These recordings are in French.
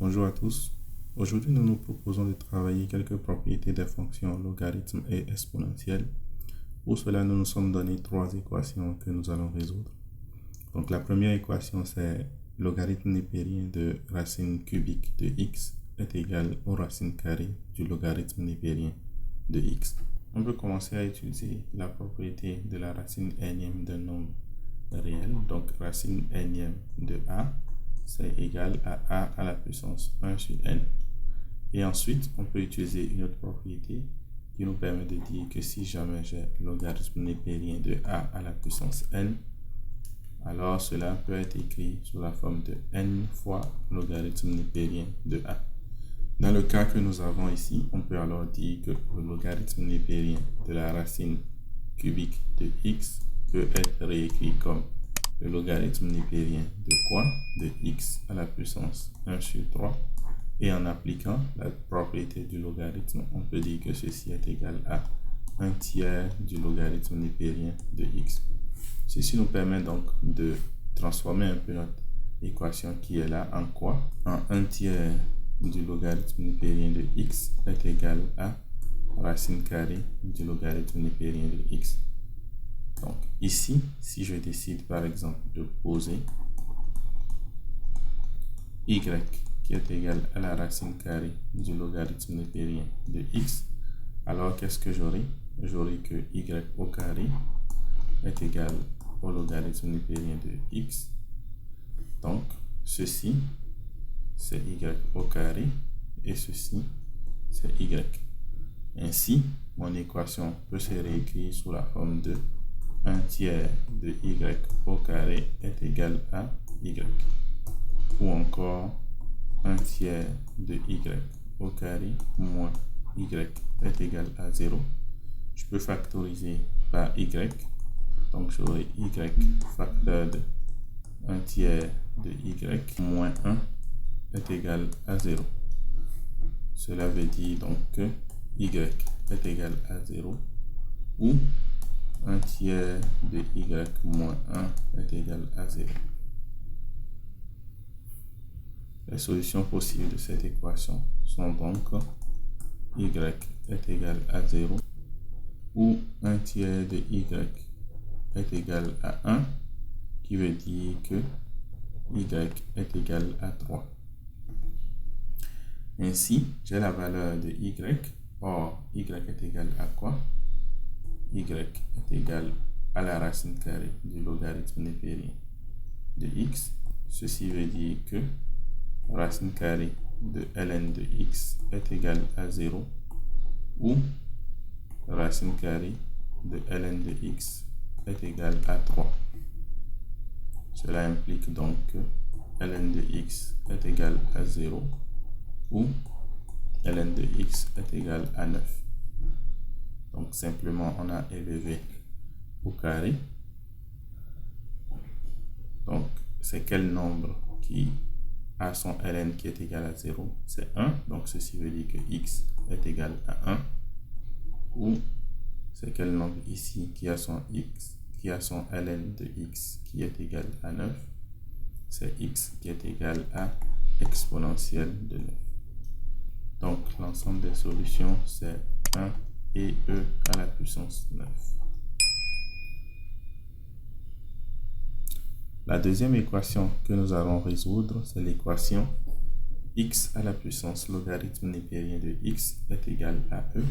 Bonjour à tous. Aujourd'hui, nous nous proposons de travailler quelques propriétés des fonctions logarithme et exponentielle. Pour cela, nous nous sommes donné trois équations que nous allons résoudre. Donc, la première équation, c'est logarithme népérien de racine cubique de x est égal aux racines carrées du logarithme népérien de x. On peut commencer à utiliser la propriété de la racine énième d'un nombre réel. Donc, racine énième de a, c'est égal à a à la puissance 1 sur n. Et ensuite, on peut utiliser une autre propriété qui nous permet de dire que si jamais j'ai logarithme népérien de a à la puissance n, alors cela peut être écrit sous la forme de n fois logarithme népérien de a. Dans le cas que nous avons ici, on peut alors dire que le logarithme népérien de la racine cubique de x peut être réécrit comme le logarithme népérien de quoi? De x à la puissance 1 sur 3. Et en appliquant la propriété du logarithme, on peut dire que ceci est égal à 1 tiers du logarithme népérien de x. Ceci nous permet donc de transformer un peu notre équation qui est là en quoi? En 1 tiers du logarithme népérien de x est égal à racine carrée du logarithme népérien de x. Donc ici, si je décide par exemple de poser y qui est égal à la racine carrée du logarithme népérien de x, alors qu'est-ce que j'aurai? J'aurai que y au carré est égal au logarithme népérien de x. Donc ceci, c'est y au carré et ceci, c'est y. Ainsi, mon équation peut se réécrire sous la forme de 1 tiers de y au carré est égal à y. Ou encore 1 tiers de y au carré moins y est égal à 0. Je peux factoriser par y. Donc j'aurai y facteur de 1 tiers de y moins 1 est égal à 0. Cela veut dire donc que y est égal à 0 ou 1 tiers de y moins 1 est égal à 0. Les solutions possibles de cette équation sont donc y est égal à 0 ou 1 tiers de y est égal à 1, qui veut dire que y est égal à 3. Ainsi, j'ai la valeur de y. Or, y est égal à quoi? Y est égal à la racine carrée du logarithme népérien de x. Ceci veut dire que racine carrée de ln de x est égal à 0 ou racine carrée de ln de x est égal à 3. Cela implique donc que ln de x est égal à 0 ou ln de x est égal à 9. Donc simplement on a élevé au carré. Donc c'est quel nombre qui a son ln qui est égal à 0? C'est 1. Donc ceci veut dire que x est égal à 1. Ou c'est quel nombre ici qui a son x, qui a son ln de x qui est égal à 9? C'est x qui est égal à exponentielle de 9. Donc l'ensemble des solutions c'est 1 et e à la puissance 9. La deuxième équation que nous allons résoudre, c'est l'équation x à la puissance logarithme népérien de x est égal à e.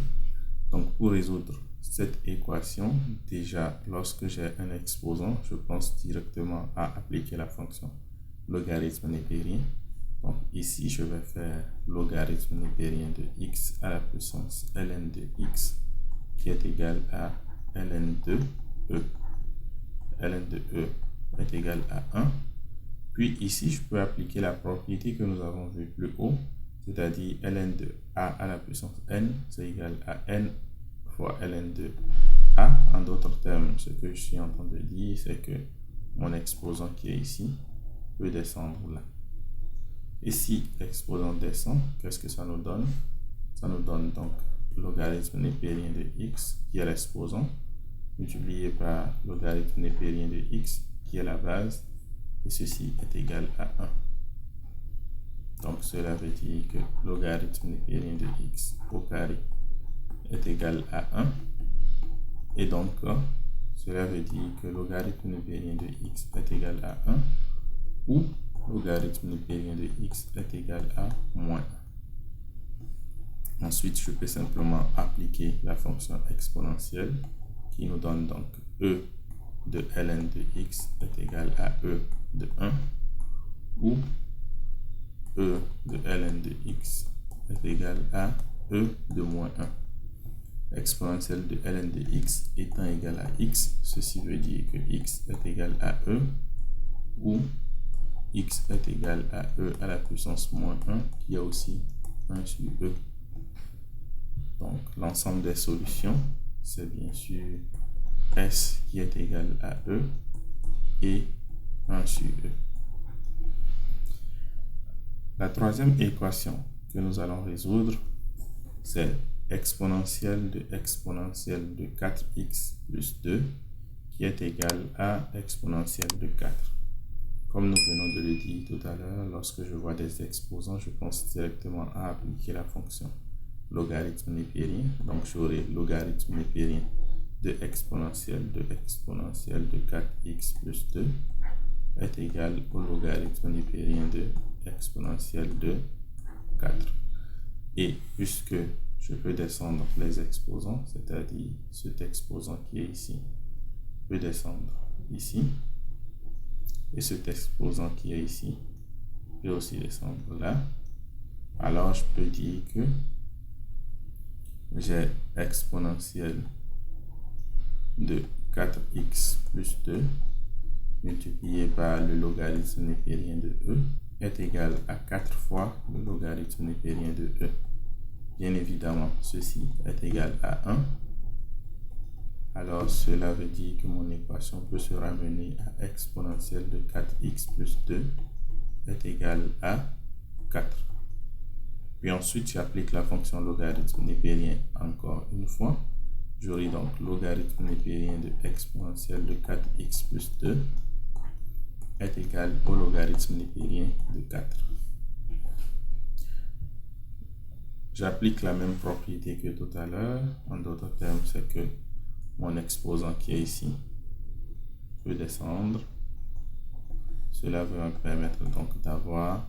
Donc pour résoudre cette équation, déjà lorsque j'ai un exposant, je pense directement à appliquer la fonction logarithme népérien. Donc ici, je vais faire logarithme népérien de x à la puissance ln de x qui est égal à ln de e. ln de e est égal à 1. Puis ici, je peux appliquer la propriété que nous avons vue plus haut, c'est-à-dire ln de a à la puissance n, c'est égal à n fois ln de a. En d'autres termes, ce que je suis en train de dire, c'est que mon exposant qui est ici peut descendre là. Et si l'exposant descend, qu'est-ce que ça nous donne? Ça nous donne donc logarithme népérien de x qui est l'exposant, multiplié par logarithme népérien de x qui est la base, et ceci est égal à 1. Donc cela veut dire que logarithme népérien de x au carré est égal à 1. Et donc, cela veut dire que logarithme népérien de x est égal à 1 ou logarithme népérien de x est égal à moins 1. Ensuite, je peux simplement appliquer la fonction exponentielle qui nous donne donc e de ln de x est égal à e de 1 ou e de ln de x est égal à e de moins 1. Exponentielle de ln de x étant égal à x, ceci veut dire que x est égal à e ou x est égal à e à la puissance moins 1 qui a aussi 1 sur e. Donc l'ensemble des solutions, c'est bien sûr s qui est égal à e et 1 sur e. La troisième équation que nous allons résoudre, c'est exponentielle de 4x plus 2 qui est égal à exponentielle de 4. Comme nous venons de le dire tout à l'heure, lorsque je vois des exposants, je pense directement à appliquer la fonction logarithme népérien. Donc j'aurai logarithme népérien de exponentielle de 4x plus 2 est égal au logarithme népérien de exponentielle de 4. Et puisque je peux descendre les exposants, c'est-à-dire cet exposant qui est ici peut descendre ici, et cet exposant qui est ici peut aussi descendre là, alors je peux dire que j'ai exponentielle de 4x plus 2 multiplié par le logarithme népérien de e est égal à 4 fois le logarithme népérien de e. Bien évidemment, ceci est égal à 1. Alors, cela veut dire que mon équation peut se ramener à exponentielle de 4x plus 2 est égal à 4. Puis ensuite, j'applique la fonction logarithme népérien encore une fois. J'aurai donc logarithme népérien de exponentielle de 4x plus 2 est égal au logarithme népérien de 4. J'applique la même propriété que tout à l'heure. En d'autres termes, c'est que mon exposant qui est ici peut descendre. Cela va me permettre donc d'avoir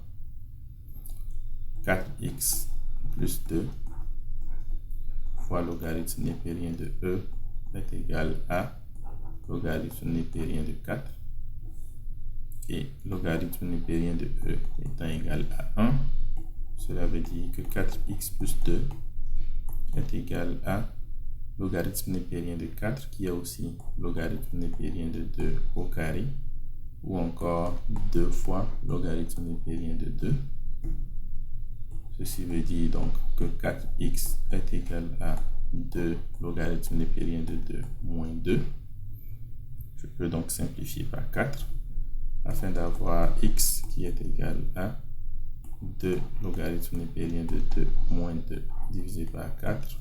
4x plus 2 fois logarithme népérien de e est égal à logarithme népérien de 4. Et logarithme népérien de e étant égal à 1, cela veut dire que 4x plus 2 est égal à logarithme népérien de 4 qui est aussi logarithme népérien de 2 au carré, ou encore 2 fois logarithme népérien de 2. Ceci veut dire donc que 4x est égal à 2 logarithme népérien de 2 moins 2. Je peux donc simplifier par 4 afin d'avoir x qui est égal à 2 logarithme népérien de 2 moins 2 divisé par 4,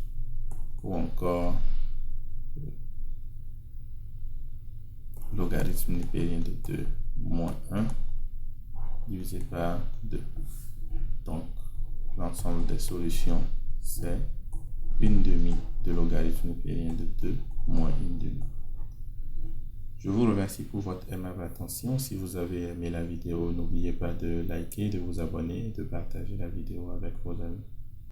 ou encore logarithme népérien de 2 moins 1 divisé par 2. Donc, l'ensemble des solutions, c'est 1/2 de logarithme népérien de 2 moins 1/2. Je vous remercie pour votre aimable attention. Si vous avez aimé la vidéo, n'oubliez pas de liker, de vous abonner et de partager la vidéo avec vos amis.